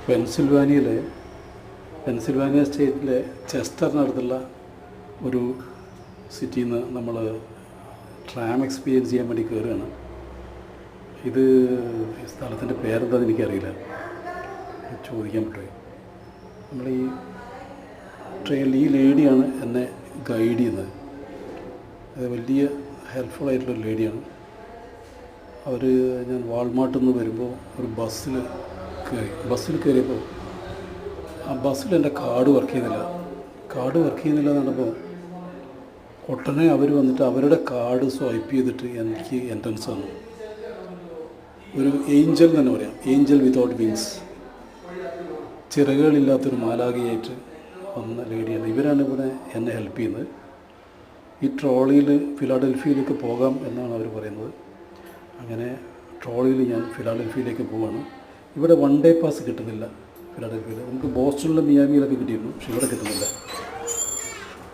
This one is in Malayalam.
പെൻസിൽവാനിയയിലെ പെൻസിൽവാനിയ സ്റ്റേറ്റിലെ ചെസ്റ്ററിനടുത്തുള്ള ഒരു സിറ്റിയിൽ നിന്ന് നമ്മൾ ട്രാം എക്സ്പീരിയൻസ് ചെയ്യാൻ വേണ്ടി കയറുകയാണ്. ഇത് സ്ഥലത്തിൻ്റെ പേരെന്താണെന്ന് എനിക്കറിയില്ല, ചോദിക്കാൻ പറ്റുമോ? നമ്മൾ ഈ ട്രെയിനിൽ ഈ ലേഡിയാണ് എന്നെ ഗൈഡ് ചെയ്യുന്നത്. അത് വലിയ ഹെൽപ്ഫുള്ളായിട്ടുള്ളൊരു ലേഡിയാണ്. ഞാൻ വാൾമാർട്ടിൽ നിന്ന് വരുമ്പോൾ ഒരു ബസ്സിൽ കയറിയപ്പോൾ ആ ബസ്സിൽ എൻ്റെ കാർഡ് വർക്ക് ചെയ്യുന്നില്ല എന്നപ്പോൾ ഉടനെ അവർ വന്നിട്ട് അവരുടെ കാർഡ് സ്വൈപ്പ് ചെയ്തിട്ട് എനിക്ക് എൻട്രൻസ് തന്നു. ഒരു ഏഞ്ചൽ എന്ന് തന്നെ പറയാം, ഏഞ്ചൽ വിതൗട്ട് വിങ്സ്, ചിറകുകളില്ലാത്തൊരു മാലാഖയായിട്ട് വന്ന ലേഡിയാണ്. ഇവരാണ് ഇവിടെ എന്നെ ഹെൽപ്പ് ചെയ്യുന്നത്. ഈ ട്രോളിയിൽ ഫിലാഡൽഫിയയിലേക്ക് പോകാം എന്നാണ് അവർ പറയുന്നത്. അങ്ങനെ ട്രോളിയിൽ ഞാൻ ഫിലാഡൽഫിയയിലേക്ക് പോവാണ്. ഇവിടെ 1 ഡേ പാസ് കിട്ടുന്നില്ല ഫിലാഡൽഫിയയിൽ. നമുക്ക് ബോസ്റ്റണിലും മിയാമിയിലൊക്കെ കിട്ടിയിരുന്നു, പക്ഷെ ഇവിടെ കിട്ടുന്നില്ല.